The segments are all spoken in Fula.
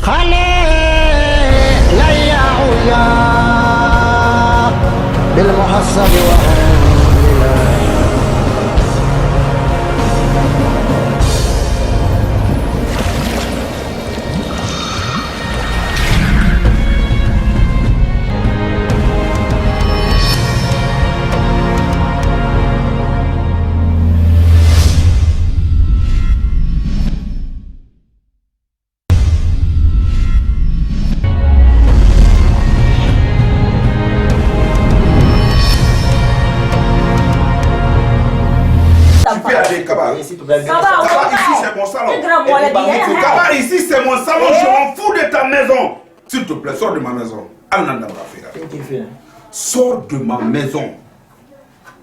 خلي لا يعويا بالمحصب Kaba, ici c'est mon salon. Kaba, ici c'est mon salon, je m'en fous de ta maison. S'il te plaît, sors de ma maison. Sors de ma maison.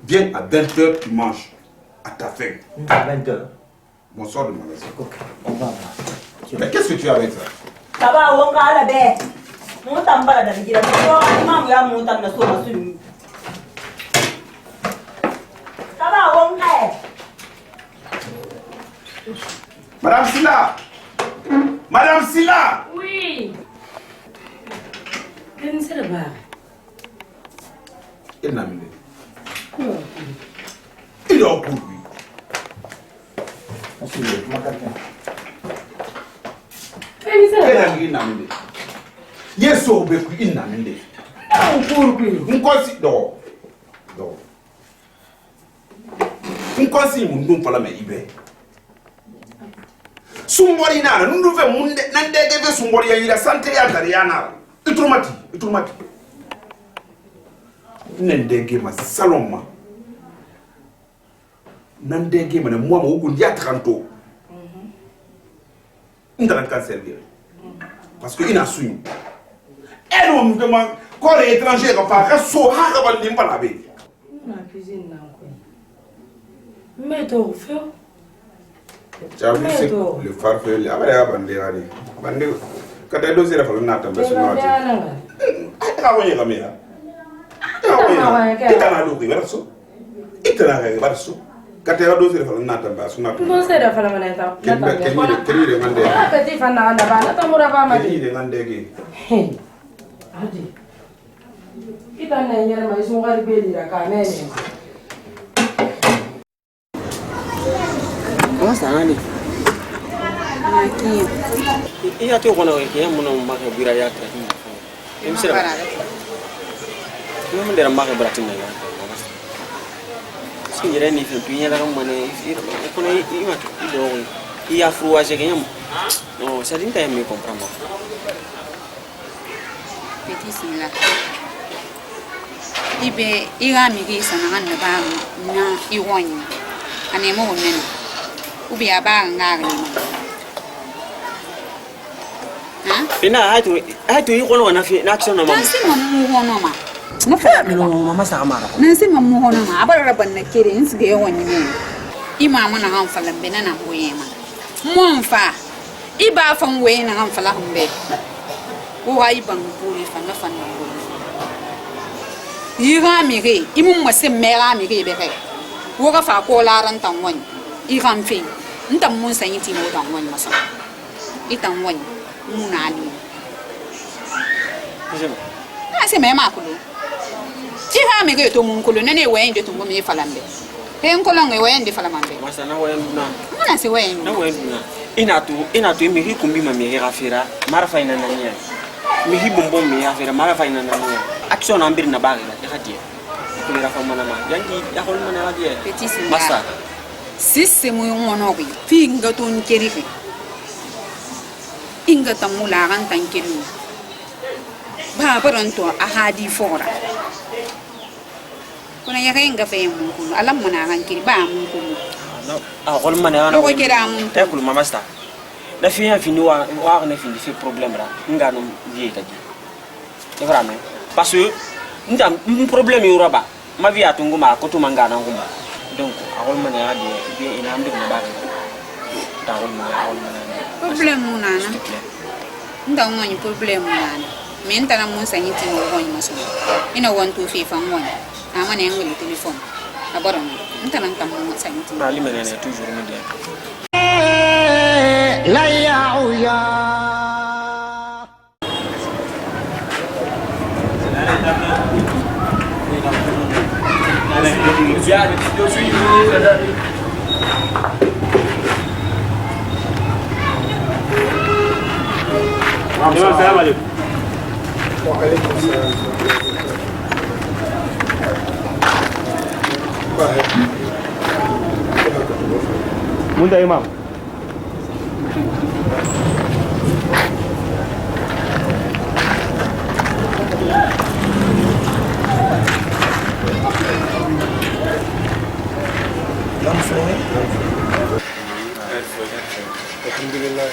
Viens à 20h, tu manges. À ta faim. À 20h. Bon, sors de ma maison. Ok, on va. Mais qu'est-ce que tu as avec ça? Kaba, on va la baie. Mon tambara de la Kaba, on va. Madame Silla! Madame Silla! Oui. Quel est le bar? Il n'a mis. Il est en cours, lui. Il n'a mis. Yes, so be il n'a mis. Un consi do. Do. Un consi mun dum fala me ibe. Sumbori nana nundu fe munde nandege fe sumbori ya ila sante ya dariana. Itrumati. Nandege ma salon ma. Nandege ma moi mo ugundi atranto. Ndana kan servir. Parce que il a suivi. Elle on me demande corps étranger ka fa ka so ha ka bal dim bala be. Na cuisine na ko. Mais to feu. J'avoue c'est le farfel la bara bande ali. Bande kada dosi la fa na tambe so na. Ka woye ka mera. Itana do ko verso. Itana ga verso. Kata dosi la fa na tambe so na. Mo se da fa la maneta. Keni de ngande. Ah petit fa na anda ba na to mura ba ma. Keni de ngande ge. Adi. Itana nyere ma isu ngari be dira ka nene. Nani? Iya tu kono ke mun make bira ya ta. Emsira. Mun dera make bratin na. Sinjere ni fi tunya la mane kono ima to do iya fruage ke yam. No, ça dit que me comprendre. Petit sila. Ibe ira mi ki sana na ba na iwon. Ane mo wonen. Ubi aba ngari ha ina hatu yiko na fi na action na mama nasi mamu hono ma na fa no mama sa amara nasi mamu hono ma abara raban na kire insu ga yawan ne imama na han falan be na boye ma mon fa iba fan we na han falan be wo ai ban buri fa na fan na buri yira mi re imun mase mera mi re be re wo ga fa ko laran tan wani iran fin ntam mun san yiti mo dan wani maso itan wani muna ali na se me ma kulu ti ha me ge to mun kulu ne we ende to mo me falambe he nkolo nge we ende falambe masa na we na muna se we na we na ina tu mi ri kumbi ma me rafira marfa ina na nya mi hi bombo mi rafira marfa ina na nya action ambir na ba ga khati ko ra fa mana ma yangi ya hol mana adi petit masa sisse mo ngono bi finga ton keriki inga tamula ran tan kelu ba baranto ahadi fora kuna ya renga fe mun ko alam mana ran kiri ba mun ko a hol mana no ko kira mun ta kul mama sta da fi ya fini wa na fini fi problème ra ngano vie ta di c'est vraiment parce que ndam problème yo raba ma vie atungu ma ko to mangana ngumba donc awol man ya di bi ina am dum ba ta wol man problème munana nda ngani problème munana men tara mun sanyi tin wo woni maso ina won to fi fan woni ama ne ngoli téléphone abaron ntana tam mun sanyi tin ali menene toujours me dia لا يعويا Ya, yo soy un السلام عليكم. وعليكم السلام. منتهى يا إمام. الحمد لله.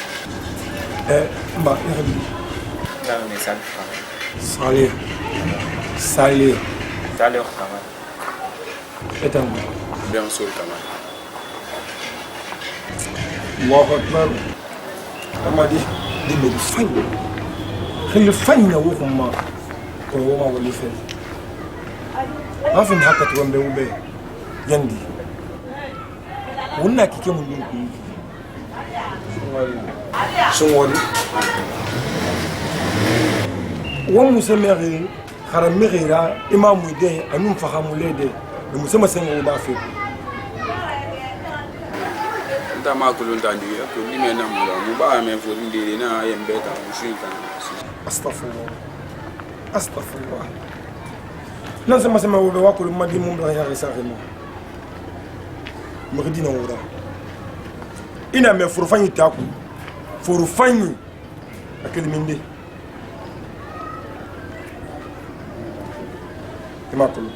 ما يخدم. لا ما يسال صالح. صالح. تعالي اخت كمان اتم. بيان سول كمان الله أكبر. أما دي من الفن. خلي الفن وهم ما كانوا ما ولي فن. ما في حتى تقوم بيوبي يندي. وناكي كم من سوالي ومسمى خرم غيرا إمام ويدي أنهم فهموا ليدي المسمى سنة وبافي أنت ما كلون تاني كل ما نعمله مباراه من فورين دينا ينبتا مشين كان أستغفر الله أستغفر الله لازم مسمى وبواكل ما دي ممبلا يا رسالة مغدينا ورا إنا من فرفاني تاكو فرفاني أكيد من دي ماكلو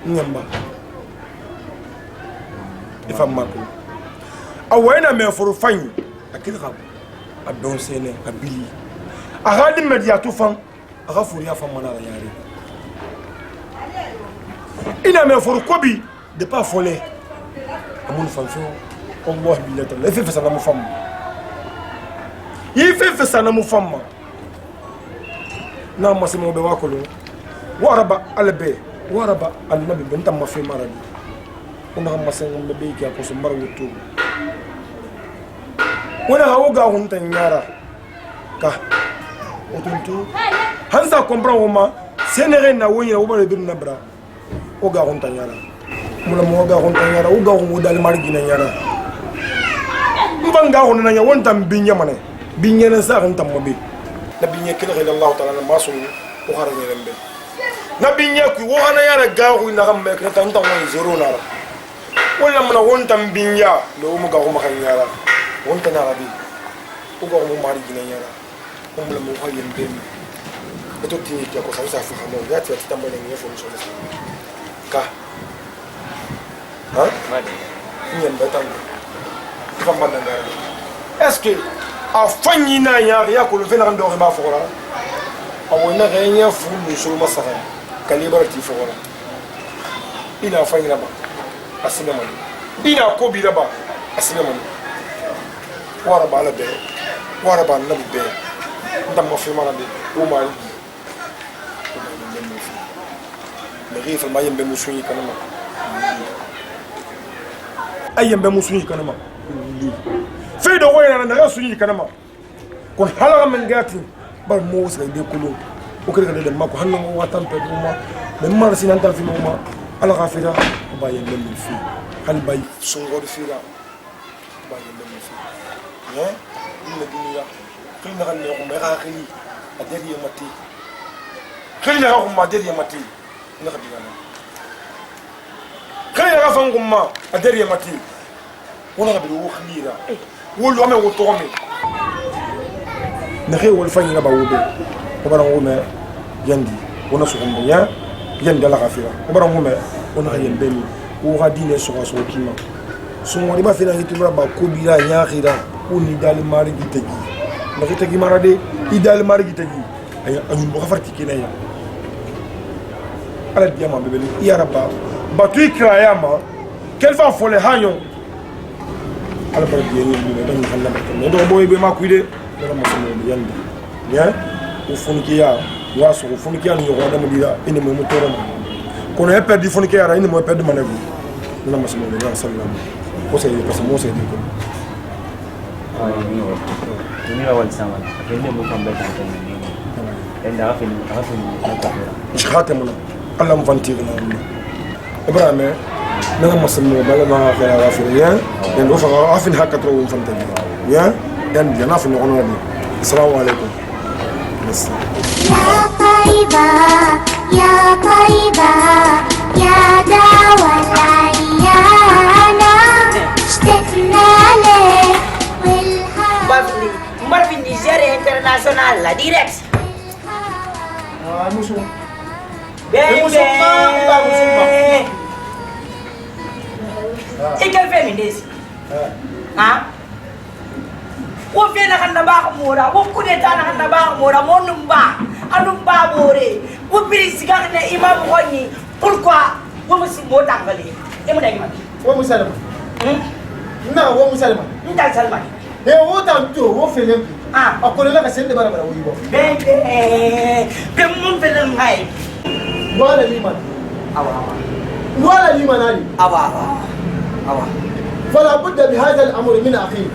نيمبا إفهم ماكلو أوينا من فرفاني أكيد خاب أدون سنة أبيلي أغادي مدياتو فان أغافوريا فان مانا ياري إنا من فرقوبي دي با فولي أمون فانفو الله بالله تعالى يفي فسنا مفهم يفي فسنا مفهم نعم مسمو بواكلو وربا البي وربا النبي بنت ما في مرض ونعم مسمو ببيك يا كوسو مروتو وانا هوغا هونتا نيارا كا وتنتو هانسا كومبران وما سينيرين نا وين وبا دون نبرا وغا هونتا نيارا مولا موغا هونتا نيارا وغا هو دال مارغينا نيارا mbanga hono nanya wonta binya mane binya na sa hanta mabe na binya kila ila Allah ta'ala ma so ko harane lembe na binya ku wo hana yana ga ku na gambe ka tanta won zero na wala mana wonta binya do mu ga ko makan yara wonta na rabi ko ga mu mari gina yara ko mu mu ha yembe to tini ko sa sa fa mo ya ta tamba ne ne fo so ka ha yembe tamba est-ce que a fanyi na ya ko le venant de ba fora a wona ganya fu ni so masara kalibar ti fora ina fanyi na ba asina man ina ko bi ba asina man wara ba la be wara ba na be ndam mo fi mara be o mari le rifle ma yembe musuyi kanama ayembe musuyi kanama في دوغوين أنا نغير سوني كنما كون حلقة من جاتي بار موس غير كلو وكذا كذا لما كون هنو واتم بدوما لما رسينا أنت في موما على غافرة باين من في هل باي سونغور فيلا باين من في يا من الدنيا كلنا غني يوم غاخي أدري ماتي كلنا غاهم أدري ماتي نخدي أنا كلنا غافهم ما أدري ماتي ونا بدو خليرا ولو أمي وطعمي نخي والفني نبا وبي وبرا وما يندي ونسوهم بيا يندي على غافرة وبرا وما ونخي يندني وغادين يسوع سوى كيما سوى ربا فينا يتبرا بكوبيرا ياخيرا وني دال ماري جتجي نخي تجي مارادي يدال ماري جتجي أي أنا بغفرتي كنا على الديامة ببلي يا ربا باتوي كراياما كيف أفعل هايون على برد يعني بدنا نخلنا بتوعنا ده بوي بما كويده ده ما سمعنا بيان يا وفونكيا واسو وفونكيا نيجوا هذا مديرا إني مو متورم كونه يبدي فونكيا رأي إني مو يبدي ما نبي ده ما سمعنا ده سلام وسيد بس مو سيد يكون ini awal sama akhirnya bukan baik antum ini dan dah fin مش خاتمنا الله مفنتينا إبراهيم نعم مسمى بلا ما خير غافل يا يعني رفع غافل هكا تروح فهمت يا يعني جنا في النقطة دي السلام عليكم بس يا طيبة يا طيبة يا دعوة العيانة اشتقنا لك Bafli, Marvin Nigeria International la direct. musuh Bebe. Ikel feminist. Ha? Wo fe na kan ba mora, wo kudeta na kan ba mora, monumba, anumba bore. Wo birisi ga na imam khoni. Pourquoi? Wo musi mota ngali. E mo dai ma. Wo musalama. Na wo musalama. Nta salma. E wo ta to wo fele. Ah, akole la ka sende bara bara wo yibo. Bebe. Be mun fele ngai. Wala liman. Awa. Wala liman ali. Awa. Awa. فلا بد بهذا الامر من اخيه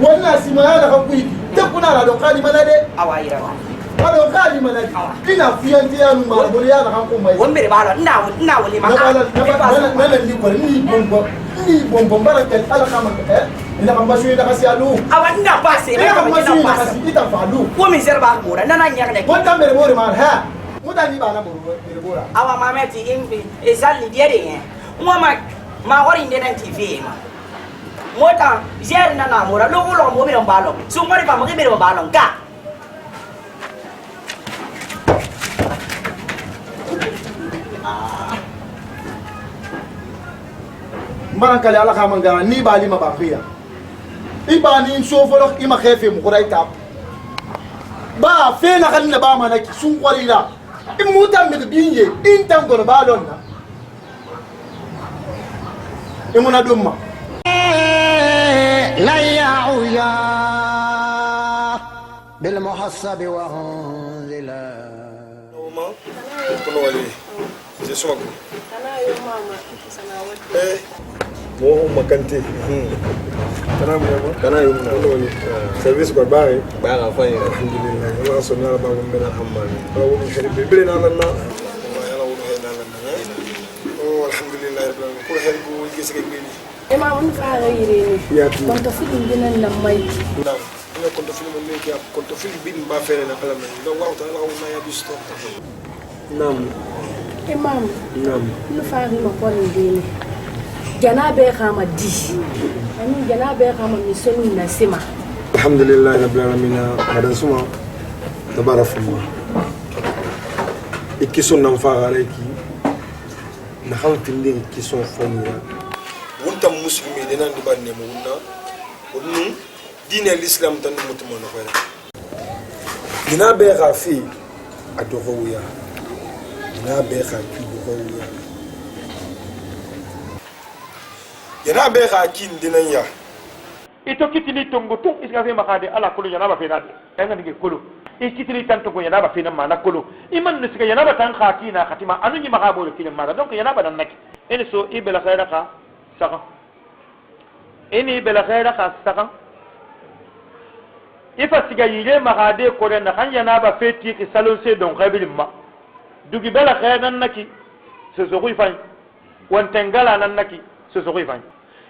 والناس ما يعرف كويك تكون على لقال منادي اوايرا على لقال منادي كنا في انت يا ما بقول يا كان كوم باي ومبر بالا ناو لي ما انا اللي بقول ني بومبو بركه على كمان ina kan basu ina kasi alu awan na pase ina kan basu ina kasi ita falu wo min serba mura nana nyaka de won tambere mori mar ha mutani bana mori bora awa mameti imbi ezali diere nge mama ma hori ndena tv ma mota jere na na mura lo mo bi mbalo su ngori pa mo ke bi mbalo ka marankale ala ka mangara ni bali mabaqiya ibani sofolo ima khefe mu qura itab ba fe na kan na ba manaki sun qorila imuta mi binye intan gor balon na imuna dumma لا يعويا بالمحصب وهنزلا Mama, kono wali. Je suma ko. Kana yo mama sana wati. Mo makante. Kana mo mama. Kana yo kono wali. Service ko bae. Ba ga fa alhamdulillah. Allah subhanahu wa ta'ala ba mbena hamani. Ba wo xeri be bele na lanna. Wa yalla wo he na lanna. Oh alhamdulillah rabbil alamin. Ko xeri ko gisse ke ngeni. Imam mun fara yireni. Konto fudin dinan nan mai. Naam. Ina konto film mo neki ap konto film bin ba fere na kala men. Do wa ta'ala ko na ya bisto. Naam. Imam. Naam. Nu fara ma ko ndini. Janabe khama di. Ani janabe khama mi sonu na sema. Alhamdulillah rabbil alamin. Hada suma tabarakallah. Ikison nam fara reki. Na xam tindi ikison fonira. Wunta muslimi dina ndi banne mo wunna wonnu dina l'islam tan mutuma no fere dina be rafi adohoya dina be rafi dohoya dina be rakin dina ya ito kitili tongo tu iska fe makade ala kulu yana ba fe nade en ngi kulu e kitili tanto ko yana ba fe na mana kulu iman nisika yana ba tan khakina khatima anu ni makabo le kilin mara donc yana ba nan nak en so ibela khairaka saka ini bela khaira ka saka ifa siga yile magade ko na khanya na ba feti ki salon se don khabilin ma dugi bela khaira nan naki se so ko ifan wan tangala nan naki se so ko ifan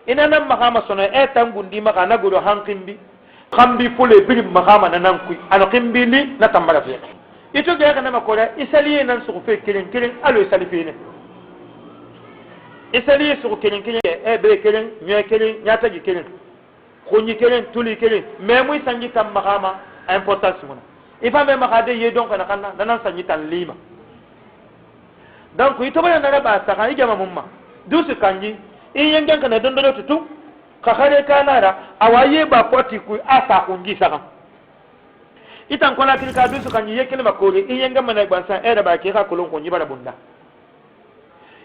ina nan makama sono e tangundi maka na godo hankimbi khambi fule bil makama nan ku an qimbi li na tambara fi ito ga kana makora isaliye nan su fe kirin alo salifine isali su kelin e be kelin nya kelin nya tagi kelin khonyi kelin tuli kelin me muy sangi tam makama importance mona ifa me makade ye donc na kanna nan sangi tan lima donc ito bana na ba sa kan igama mumma dusu kanji in yangan kana don do tutu ka khare kana ra awaye ba poti ku asa kungi saka itan kona tilka dusu kanji ye kelma kore in yangan mana gbansa e da ba ke ka kolon kunji bara bunda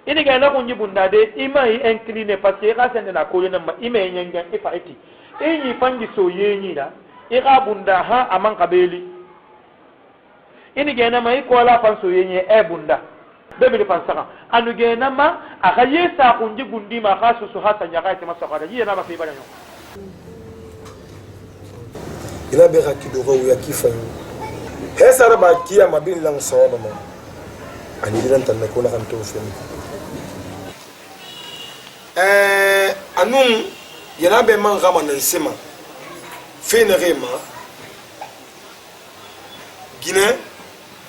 ini ga na kunji bunda de imai incliné parce que ka sende na kole na ma imai nyanga ifa iti inyi fangi so yenyi da ika bunda ha aman kabeli ini ga na mai ko la fan so yenyi e bunda bebe de fansaka anu ga na ma aka yesa kunji gundi ma ka su hasa nyaka ite masaka da yi na ba fi bana yo ila be ka kidogo ya kifan hesa raba kiya mabin lang sawaba ma ani dinan tan ko na kan to fen anum yana be man gama nan sema fene rema Guinée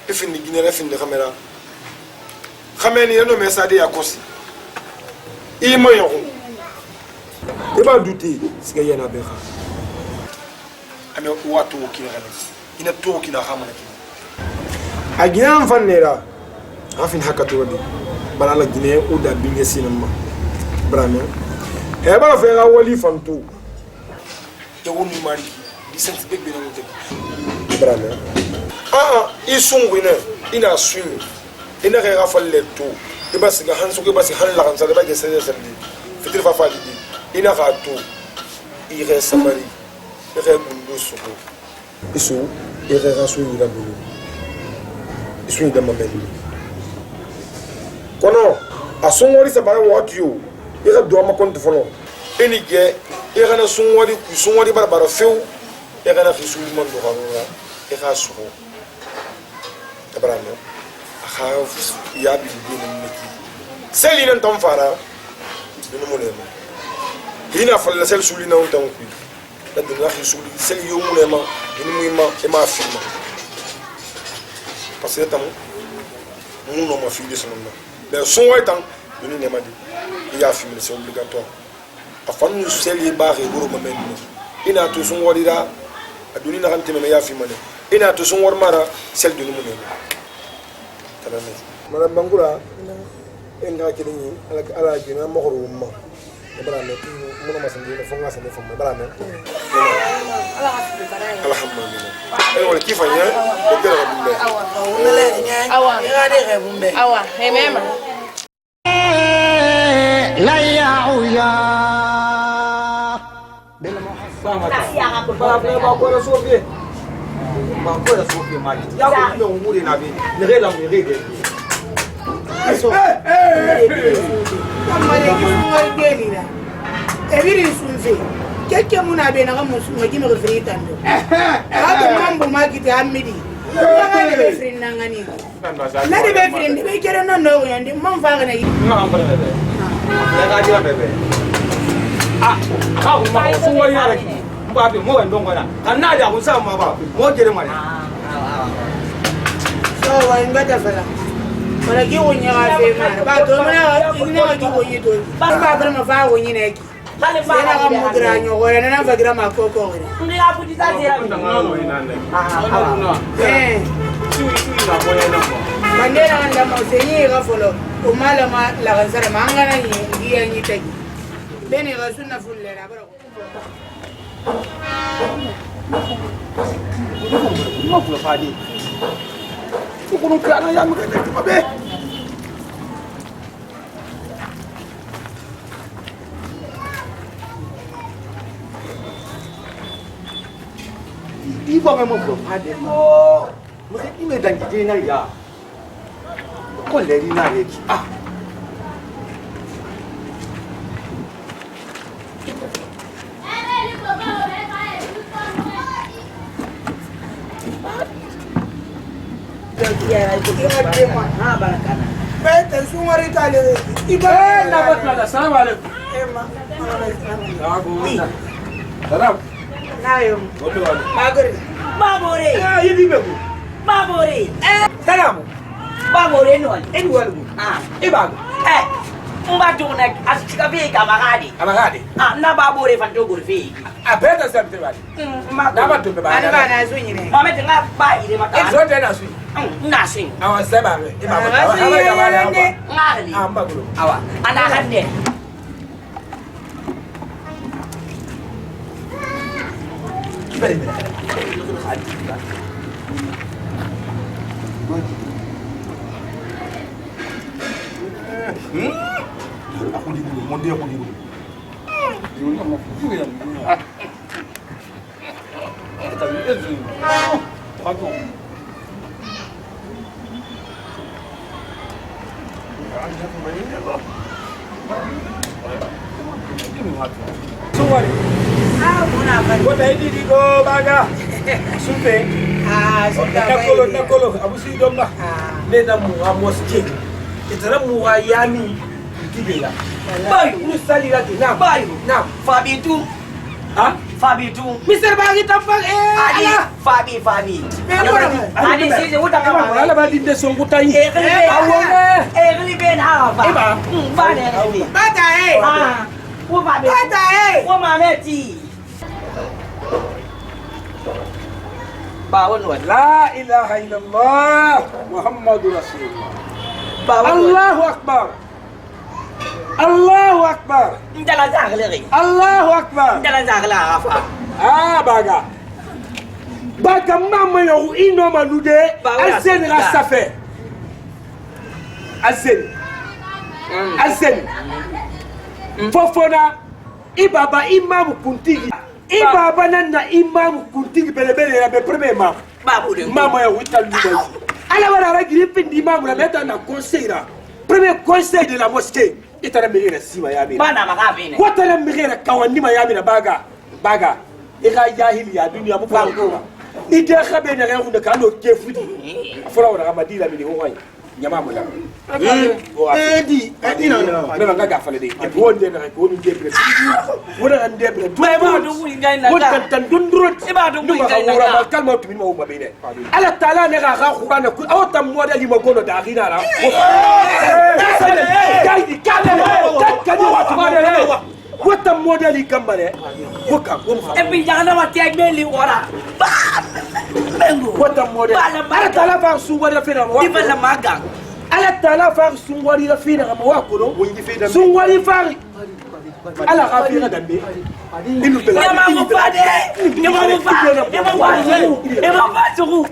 ifini Guinée refini kamera khameni yano mesade ya kosi imo yoko eba douter siga yana be kha ame watu kila ina to kila khamana kila agina mfanera afin hakatu wadi balala Guinée ou da binge sinama brame eba fe ga wali fanto te woni mari di sense bebe na wote brame isungwine ina swim ina ga falle to iba siga hansu ke basi halla kan sa ba ke sene sene fitir fa fa di ina ga to ire samari ire bundu suko isu ire ga su ira bulu isu ida mameli kono asungwari sa bara what you ira do ma kontu fono eni ge ira na sungwari bara few ira na khisu mon do ha ira suko Abraham khaf ya bi dinu neki seli nan tam fara dinu mo lema hina falla sel suli na tam ku da dinu akhi suli seli yo mo lema dinu mo ma firma parce que tam mo no ma fi de sonoma mais son way tam dinu ne ma di ya firma c'est obligatoire afan nu seli ba re goro ma men ina to son wadira aduni na kan teme ya firma ne ina to son war mara sel dinu mo lema Madame Bangura, enga kini ala kina mohoro umma. Ibrahim, muna masandi fonga sande fonga Ibrahim. Alhamdulillah. Wala kifanya? Dera bumbe. Awa, ngade rebumbe. Awa, hemema. La ya bil Bakora sofi mali. Ya ko no ngure na be. Ne rela me rede. Aso. Kamale ki ngol gelira. Ebiri sunze. Keke muna be na gamu sunga kimi refri tando. Hado mambo makiti amidi. Ngane be fri nangani. Na de be fri be kere no no yandi mam faga na yi. Ngam ba de. Ya ga dia bebe. Ah, ka ko ma sunga yara ki. Ba be mo ndongo na. Kanna da kun sa ma ba. Mo jere mari. So wa ngata fala. Mana ki wonya ga fe ma. Ba to mana ina ki wonyi to. Ba ba ma fa wonyi na ki. Sai na ga mu gra nyo wala na fa gra ma ko ko wala. Ndi ga puti ta tira. Na boye na ko. Bandera anda mo senyi ga folo. O mala ma la ga sara ma ngana ni ngi yanyi tagi. Bene ga sunna fulle ra bara. Mo fulo fadi. Ko no kana ya mo kete ma be. Di ba mo fulo fadi. No. Mo se ime dan ki na ya. Ko le ri na ye ki. Ah. Bete sumari tale. Iba na batla. Assalamu alaikum. Salam. Nayo. Bagore. Babore. Yidi begu. Babore. Salam. Babore no. Edward. Ibago. Mbajuna asika be kamagadi. Amagadi. Na babore fanto gorfe. Abeta sabte bali. Na ba tumbe ba. Ani ba na so nyine. Mama tenga ba ire maka. Ezo te na so. Na sing. Awa seba be. Ibago. Awa ya bale awa. Ngali. Ambagulo. Awa. Ana hande. Bale. Aku di dulu, mau dia aku di dulu. Dulu sama aku ya. Tapi itu. Aku. Anda kemarin ya, Bang. Suwari. Muna ba. Wata idi di go baga. Supe. Supe. Nakolo, abu si domba. Ne da mu amos ke. Itara mu wa yami. Kibela. Bayu, usali lagi. Nam. Bayu. Nam. Fabitu. Ha? Fabitu. Mister bagi tampak Ali. Fabi. Ali sisi udah Ala ngapa? ba dinde songu tay. Kali ben apa? Eba. Bane kali. Bata Ah. Wo Fabi. Bata Wo mameti. Bawon wan. La ilaha illallah Muhammadur Rasulullah. Allahu akbar. Allahu akbar. Ndala zagle. Allahu akbar. Ndala zagle afa. Baga. Baga mama yo ino manude alsen rasafe. Alsen. Fofona ibaba imam kuntigi. Ibaba nana imam kuntigi belebele ya be premier imam. Babu de. Mama yo wital lubai. Ala wala ra giri pindi imam la meta na conseil la. Premier conseil de la mosquée. Itara mire sima ya bi. Bana makabine. Watala mire kawani ma ya bi na baga. Ira jahili ya dunia mu fa ko. Ide khabe na ga hunda kano kefudi. Fura wala ma dila mi ni ho nyama mo la. Edi na me nga ga fale de. E wonde na ko ni debre. Wona an debre. Ba ma do wi ngai na. Wona tan dundrot. E ba do wi ngai na. Wora kalma tumi ma umma bene. Ala taala ne ga qur'ana ku awta modali mo gono da ghina la. Gaidi kale. Takadi wa tumare. Wata modeli kambare. Woka wonfa. E bi jana wa tiag meli ora. Bengo. Wata modeli. Ala taala fa suwari fina wa. Ibala magang. Ala taala fa suwari fina ma wa ko no. Suwari fa ala khafira dambe. Inu bela. Yama mo fade.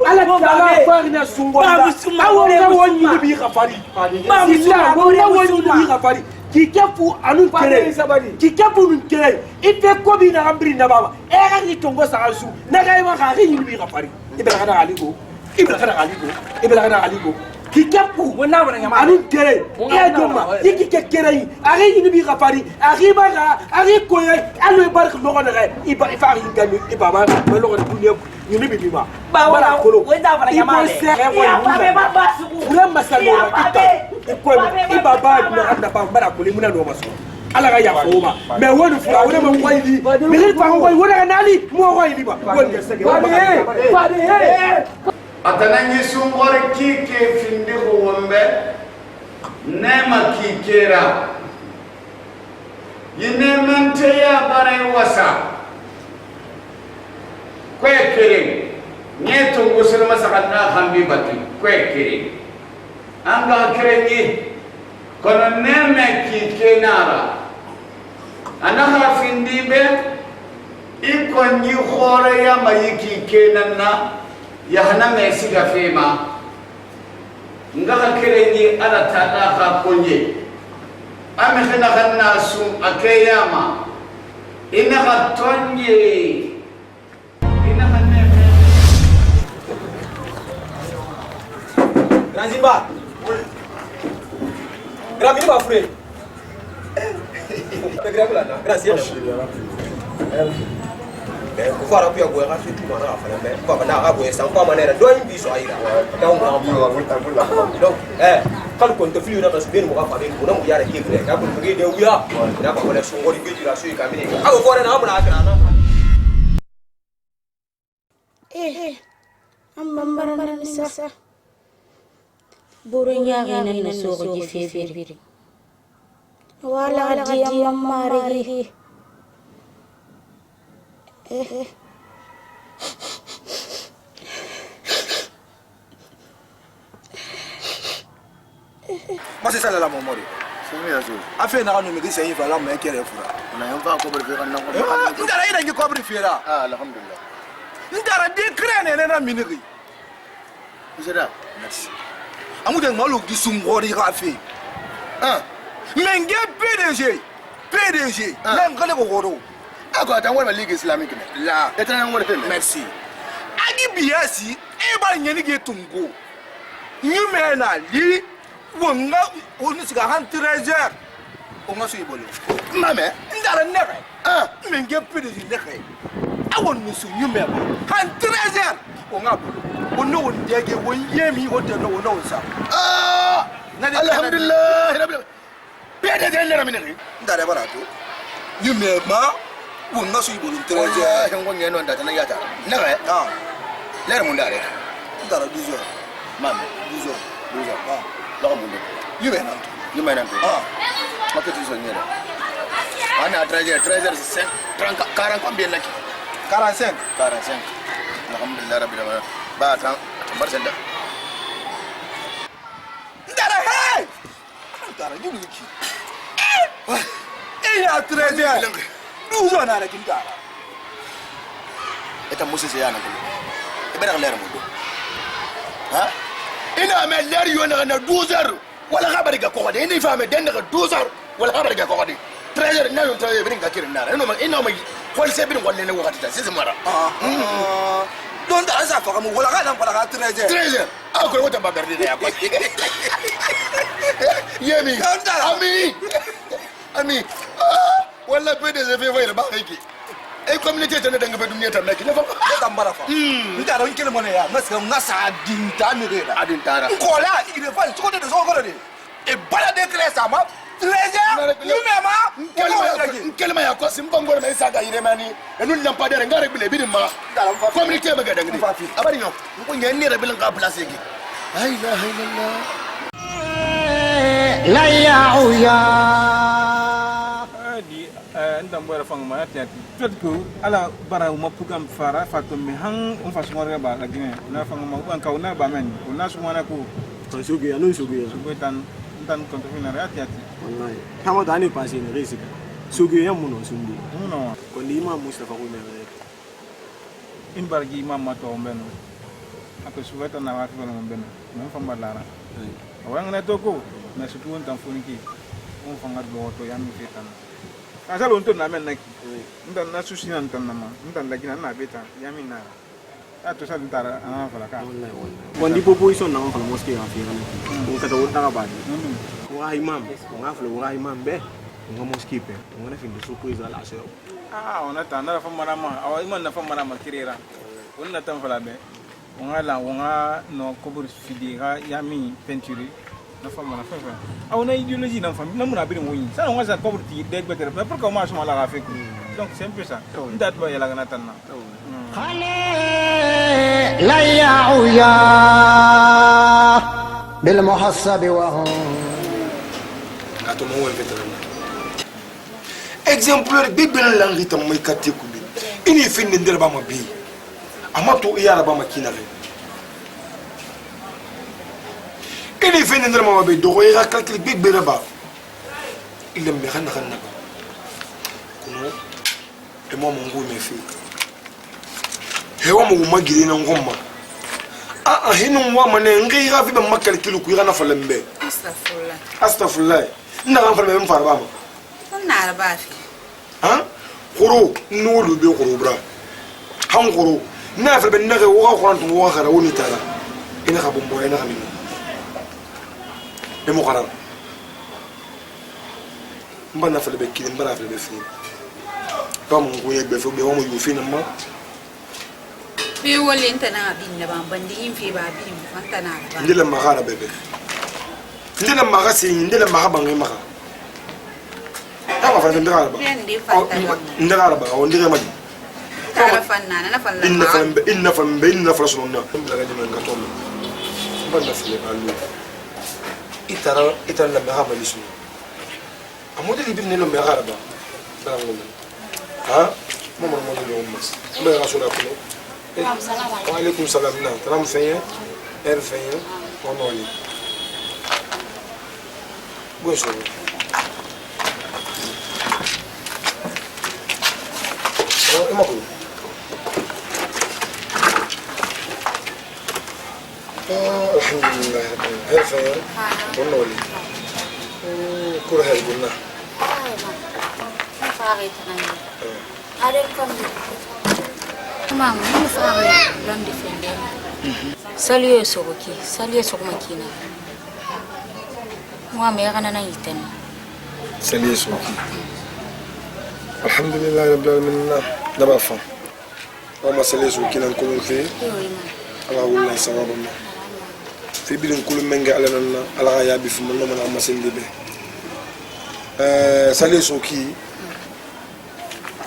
Ala taala fa na suwari. Awon woni bi khafari. Islam woni bi khafari. Kikapu anu kere kikapu nun kere ipe ko bi na ambri na baba e ga ni tongo sa asu na ga ma ga ni bi ga fari ibra kana aligo kikapu wona wona ngama anu kere e doma ikike kere yi ari ni bi ga fari ari ba ga ari ko ye alu bark no ga na iba ifa ri ngami iba ba ma lo ga dunya ni bi bi ma ba wala wenda wala ngama ya ba ba su ula masalo kita ko ibaba na hada ba bara ko limuna no maso ala ga ya foma me wonu fura wona man waydi mi ri fa ko wona nali mo waydi ba wonde sege fadi atananyi sungor kike findi ko wombe nema kikera yine mente ya bare wasa kwekere nyeto ngusel masakana hambi bati kwekere anga kerengi kono neme kikenara anaha findibe iko nyi khore ya mayiki kenana ya hana mesi gafema ngaha kerengi ala tada kha konye ame khana khanna su akeyama ina khatonye ina khanne Ranzimba Grazie ma fre. Grazie. Ko fara ku ya go ga fitu ma na fara me ko ba na ga go san ko ma ne do yin bi so ayira daw ga bu do kal ko to fiu na bas ben mo ga fa ben ko na mu yara ke fre ka ko ge de wiya na ba ko le so ngori ge jira so ka mi ne ko na mu na akra na amma marana nisa burunya ngene na so ko fefiri wala di amma mari Mas c'est ça la maman. Afin na no me gisa yi fala me kere fura. na yamba ko ber fe kan ko Ndara ina ngi ko bri fera. alhamdulillah Ndara de krene na miniri. Monsieur Merci. Amu de malu di sungori rafi. Menge PDG. Même quand le goro. ako atangwa na ligue islamique me La. etana ngore fe Merci. Agi biasi e ba nyeni ge tungo. Nyume na li wonga oni siga han 13h. Onga so ibolo. mame Ndara nebe. Menge PDG nebe. Awon nusu nyume ba. Han 13h. Onga bolo. Ono wondege won yemi hotel no wono sa. alhamdulillah rabbil Pede de lera minere. Ndare barato. Yume ma wonga su ibulu treje. Yango ngeno ndata na yata. Naga. Ah. Lera mundare. Ndara 12 heures. Mam, 12 heures. 12 heures. Ah. Laga mundu. Yume nanto. Yume nanto. Ah. Makati so nyere. Ana 13h05 40 combien laki? 45. 45. Alhamdulillah rabbil alamin. Ba tan barsenda. Ndara hey! Ndara yume ki. Ina 13h. 12 heures na rek ndara. Eta musse yana ko. Ibara lera mundu. Ha? Ina me ler yo na 12h. Wala khabari ga ko de ni fame den daga 12h. Wala khabari ga ko de. 13h na yo 13h bin ga kirin nara. Ina ma khol se bin walle ne wakati ta sisi mara. Don da asa fa mu wala ga nan wala ga 13h. 13h. Ah ko wata ba berdi ya ko. Yemi. Ami. Ami. Wala pede ze fe vai ba kai ki. Ai community ta ne danga be duniya ta maki ne fa. Ta mbara fa. Nda ron kele mona ya ngasa dinta mi reda. Adintara. Ko la ire fa so de so ko de. E bala de kresa ma. 13h. Yume ma. Kelma ya ko simbangor mai saga ire mani. Enu lampadere ngare bile bidin ma. Community be ga danga ni. Abari no. Ko nyen ni rebilan ka place ki. La ilaha illallah. La ya ndam boy fang ma ati tot ko ala bara ma pugam fara fato mi hang on fa sumore ba la gine na fang ma ko ka na ba men ko na sumana ko to sugi anu sugi sugi tan kon to fina ati wallahi kama dani pasi ne risika sugi ya muno sundi muno ko ni ma mustafa ko ne in bargi imam ma to mbeno ako suweta na wa ko mbeno non fa mbalara awang na to ko na sutu on tan funiki on fa ngat lo to yami fetan asal untuk namen nak, entah nasusinan entah nama, entah lagi nana beta, yamin nara. Atau satu tara, anak falaka. Wandi population nama kalau mosque yang firan, kata orang tak abadi. Wah imam, wah kalau wah imam be, wah mosque pe, wah nafin disuku izal asal. Ona tak, nara fam marama, awal imam nafam marama kirera, ona tam falabe, wah no kubur fidiga yami penturi. Nafam mana fafa. Awna ideologie nafam, namun abiri moyi. Sana wasa kubur ti deg beter, mais pourquoi moi suma la gafek. Donc c'est un peu ça. Ndat ba yala gana tanna. لا يعويا بالمحسب وهم atomo won veterana exemplaire bibel langi tam may katte ko bi ini finne ndel ba ma bi amato iyara ba ma kinare ini finne ndel ma bi do ira calcul bibel ba ilem bi xana xana kuno e mo mo ngou me fi hewa mo magiri na ngomma hinu wa mane ngira fi ba makal kilu ku ira na falembe astaghfirullah nda kan falembe mfarba ma na ba fi ha khuru nulu be khuru bra han khuru na fa ben naga wa khuran tu wa khara woni tara ina khabum boy na khamin e mo khara mbana fa be kilim bana fa be fi tam nguye be fo be wa mo yu fi na ma be wole intana bin na ban bandi yin fi ba bin fantana ba ndila ma khara bebe ndila ma ga sin ndila ma ga bangai ma fa ndira ba ndira ba o ndira ma tara fanna na fanna inna fa sunna la ga diman ka tomo banda fili alu itara la ma ga lisu amodi li bin lo ma ga ba ngol ha mo do mas ba ga sura ko wa alaikum salam na taram feye feye onoli bonjour alhamdulillah feye onoli kura hal gunna Mama, não fala não defender. Saliu sogoki, saliu sogmakina. Mama ya kana na itani. Saliu sogoki. Alhamdulillah rabbil alamin. Daba fa. Mama saliu sogoki nan ko fe. Ala wallahi sababama. Fi bilin kulum menga ala nan ala ya bi fu man ma masel libe. sale soki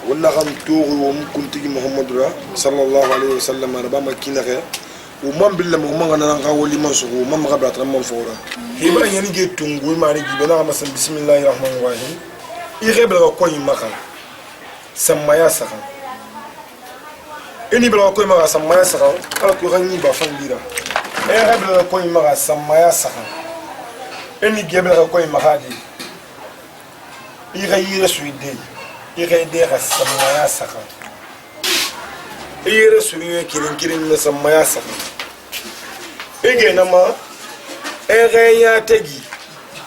wonna kan toru wo kuntigi muhammadura sallallahu alaihi wasallam arba makina ke o man billa mo man ngana ka woli man so man ma ka tra man fora hiba yani ge tungu mari gi bana ma san bismillahir rahmanir rahim i rebla ko yi maka samaya saka ini bla ko yi maka samaya saka ala ko ganni ba fan dira e rebla ko yi maka samaya saka ini ge bla ko yi maka di i ga yira suide i ga de ga samaya saka i yira suide kirin na samaya saka ege nama ege ya tegi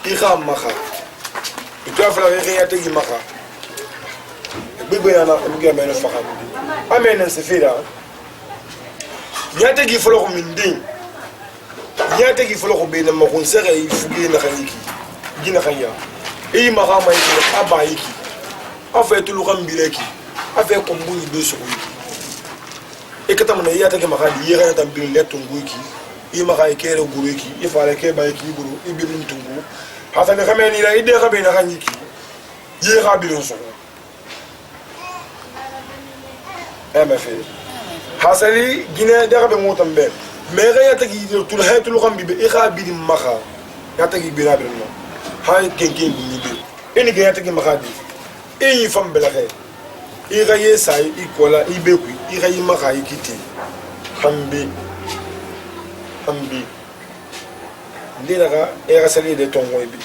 i ga maka i to afla ege ya tegi maka gbegbe yana buge mena faka amena se fira ya tegi folo ko min din ya tegi folo ko be na ma kon sere i fuge na kaniki gina kanya e maka ma yi aba yiki afa tulu kan bileki afa ko mbuni be so e kata mana ya tegi maka di yega tan bin letun guiki i maka kere guruki i fara ke ba yiki guru i bi mun tungu hata ne kameni la ide ka be na kaniki ye ga bi so MFA hasali gina da be motam be me ga ya tagi tul haytul kham bi ikha bi makha ya tagi bi rabbi no hay kenken ni be eni ga ya tagi makha bi e fam be la khay i ga ye sai i kola i be ku i ga yi makha i kiti hambi ndira ga e ga sali de tongo bi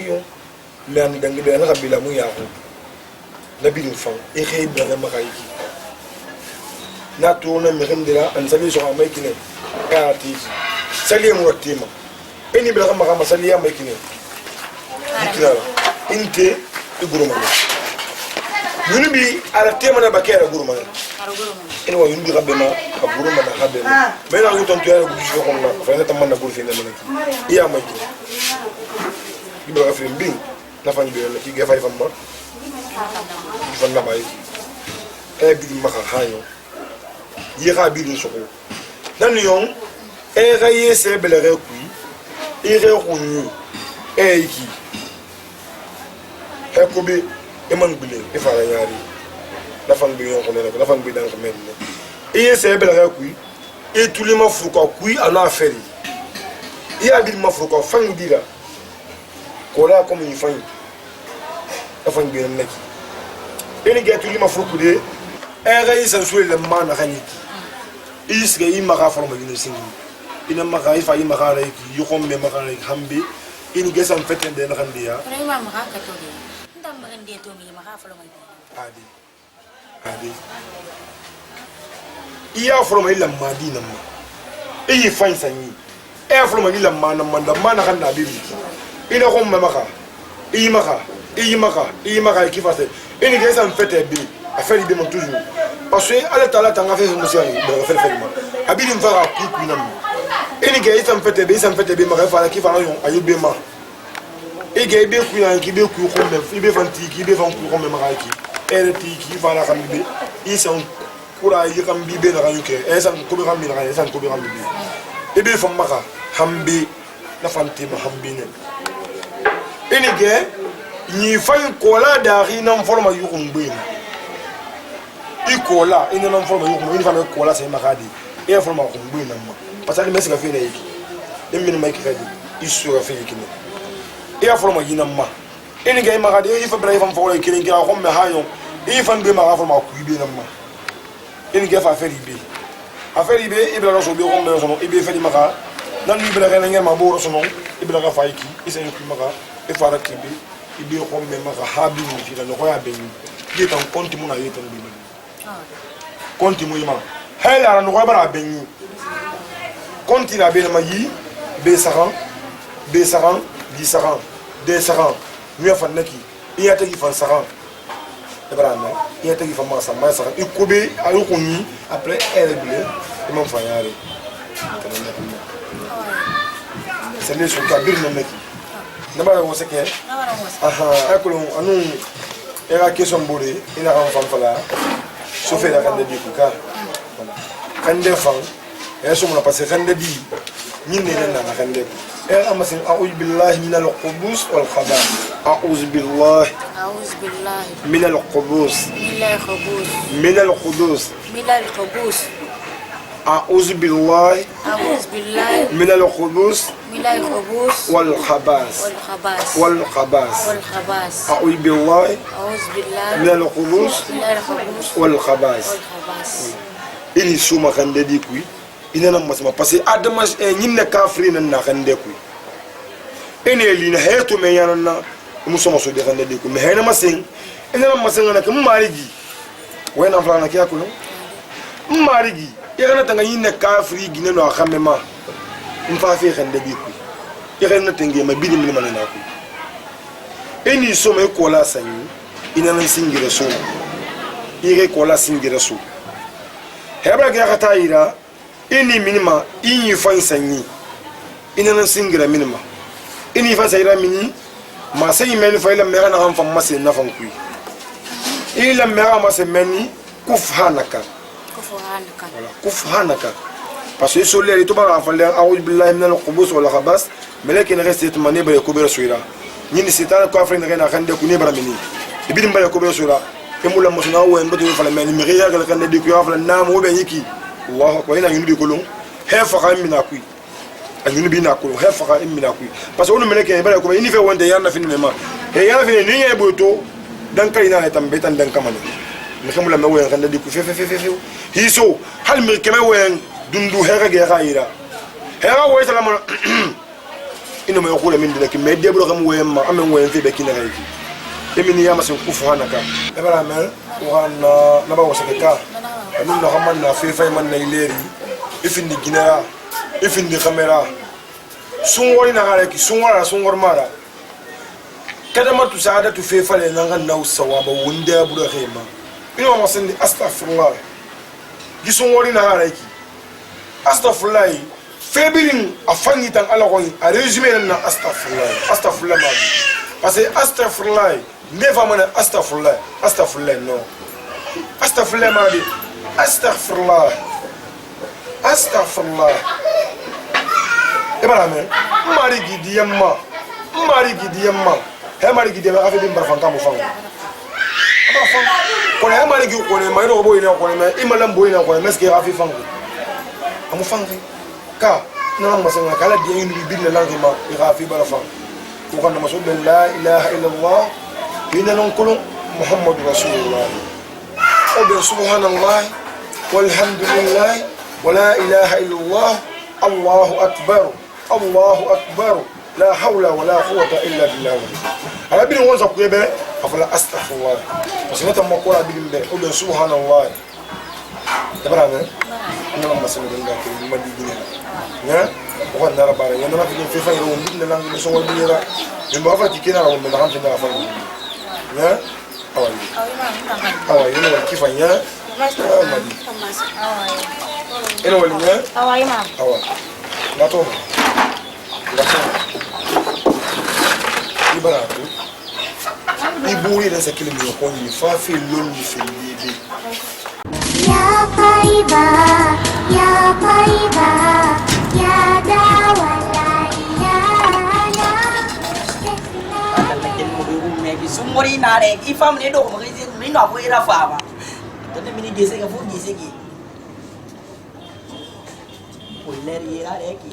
iyo me an dangi be na ga bi la mu ya ko nabi ni fam i khay be ga makha i na tourne merendela an sali so amaikine ati sali mu watima eni bela kama sali ya maikine dikira inte iguruma yunibi ala tema na bakera guruma eni wa yunibi rabema ka guruma na habema mena nguton to ya gudu ko na fa na tamanna guru fi na manaki iya maikine ibra fi mbing na fa ngi ki ga fa famma fa na bay e bi maka hayo yira bi soko nan yon e ga yese belere ku e re kunyu e iki he ko be e man bile e fara yari la fan bi yon ko ne la fan bi dan ko men e yese belere ku e tulima fuka ku ana aferi e abi ma fuka fan dira ko la ko mi fan la fan bi neki e ni ga tulima fuku de e ga yese so le mana kaniki isga i maka forma ni singi ina maka ifa i maka reki yukom me maka reki hambi ini gesam feten de nakandia rema maka ka to ndam rende to mi maka forma adi iya forma ila madina ma e fain sanyi e forma ila mana manda mana kan na bibi ina ko maka kifase ini gesam fete bi afeli be mon toujours parce que ala tala tanga fe monsieur de faire faire abili mfara ku nam eni ge isam fete be ma fa la ki fa yon ayube ma e ge be ku yan ki be ku ko me ibe fanti ki be fan ku ko me ma ki ere ti ki fa la kam be isam kura yi kam bi be na kan ke e sam ko be kam bi na kan sam ko be kam bi e be fam maka hambi na fanti ma hambi ne eni ge ni fa ko la da ri nam forma yu ko be ikola ina non forma yuko ina fana kola sai makadi e forma ko ngbe na ma pasali mesi ka fe na yiki demmin mai kadi isu ka fe yiki ne e forma yina ma ina ga makadi e fa bra fam fo yiki ngira ko me hayo e fa ngbe ma forma ku ibe na ma ina ga fa feri be aferi be ibra no so be ko me so ibe feri maka nan ibra ga ngel ma bo ro so no ibra ga fa yiki isa yiki maka e fa ra kibi ibe ko me maka habi ni fi no ko ya be ni ye tan konti muna ye tan be konti moyima hela no bara benyi konti la be ma yi be saran di saran de saran mi fa naki iya tagi fa saran e bara na iya tagi fa ma saran e ko be ayu ko ni après elle bleu e man fa yare c'est les sur kabir na naki na bara wo seke aha akolo anu era question bore ina ran fa fala so fait la rende di kuka voilà rende fan et so mona passer rende di نينا نخندك أما سين أعوذ بالله من الخبث والخبائث أعوذ بالله من الخبث من الخبث أعوذ بالله من الخبث والخبائث أعوذ بالله من الخبث والخبائث إني سوما خندي كوي إننا مسما بس أدمش إننا كافرين نخندي كوي إني اللي نهيتو ميانا مسما سودي خندي كوي مهنا مسين إننا مسين أنا كم مارجي وين أفلانا كيا كلو مارجي يغنى تنغينا كافري جننا أخمما مفافي خندي كوي يغنى تنغي ما بيدي من مالنا كوي إني سوما يكولا سني إننا سينجي رسول يغنى كولا سينجي رسول hebra ga kata ira ini minima ini fansanyi ina nan singira minima ini fansaira mini ma sai meni fa ila mera na han fam mase na fan kui ila mera mase meni kufhanaka parce que sur les to ba fa le a'udhu billahi min al-khubus wal khabas malakin restet mani ba yakubira suira ni sitana ko afrin na khande ku ni bara mini ibidin ba yakubira suira kemula musna wo en badu fala men mi riya gal kan de ko afla nam wo be yiki allah ko ina yunu bi kolon he fa kham mina kui anyunu bi na kolon he fa kham mina kui parce que onu meleke e bare ko ini fe wonde yanna fin mema e yana fin ni ngi boto dan kay na tam betan dan kamane mi kemula me wo en kan de ku fe hiso hal mi keme wo en dundu he ga ga ira he ga wo salama ino me ko le min de ki me de bro kam wo en ma amen wo en fe be ki na ga yiki emini yama sen kufhanaka ebara mel wana naba wasaka anu no hamman na fe fay man nay leri ifindi ginara ifindi kamera sungori na gare ki sungor mara kada matu saada tu fe fale nanga naw sawaba wunda buru khema ino ma sen astaghfirullah gi sungori na gare ki astaghfirullah fe birin afangi tan ala ko a resume na astaghfirullah ma parce que astaghfirullah never mana astaghfirullah no astaghfirullah ma di astaghfirullah ebara men mari gidiyamma he mari gidiyamma afi bin barfan kamu fanga ko he mari gi ko ne mai no boy ne ko ne imalam boy ne ko ne meske afi fanga amu fanga ka na masanga kala di indi bin la ngima afi barfan ko kan masul la ilaha illa allah إننا نقول محمد رسول الله سبحان الله والحمد لله ولا إله إلا الله الله أكبر لا حول ولا قوة إلا بالله على بين وانزا كويبه أفلا أستغفر الله بس نتا مقولا بين به سبحان الله تبرأنا إننا مسلم جنگا كي مدينة نه وقد نرى بارا يننا في فايرون بين لانغ نسوا بيرا من بافا تكينا لهم من هم فينا فايرون نه أوي إنه كيف يا مدي إنه ولينا أوي لا توم ibaratu iburi da sakili mi ko ni fa fi lon ni fi bibi ya taiba ya dawa la ilaha sumori nare ifam ne do ko mi no ko ira fa ba to ne mini dese ga fu dese ki o ler ira re ki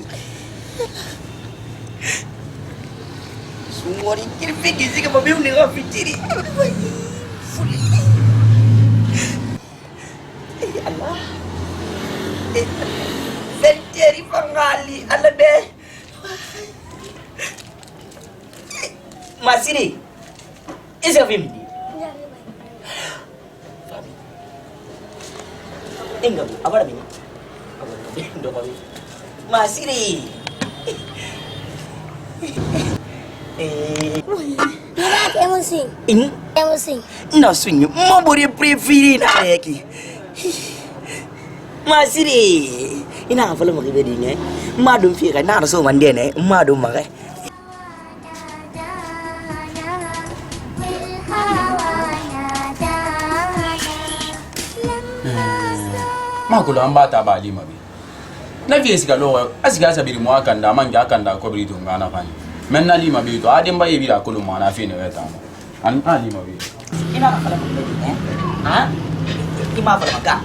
sumori kirfi gizi ga babu ne ga fitiri Allah senteri pangali ala de masiri isi film di enggak apa namanya masiri Mira que emoção. Emoção. Não, sonho. Uma boria preferida aqui. Masiri. Ina fala mo kibedi ne. Madum fi ka na so mande ne. Madum ma kai. Ma kula an bata ba lima bi. na vie sika lo asika sabiri mo akanda manja akanda ko biri tunga na fani menna lima bi to adem ba yebi akulu mo na fi ne weta mo an lima bi ina ka pala magdali ha ima pala magka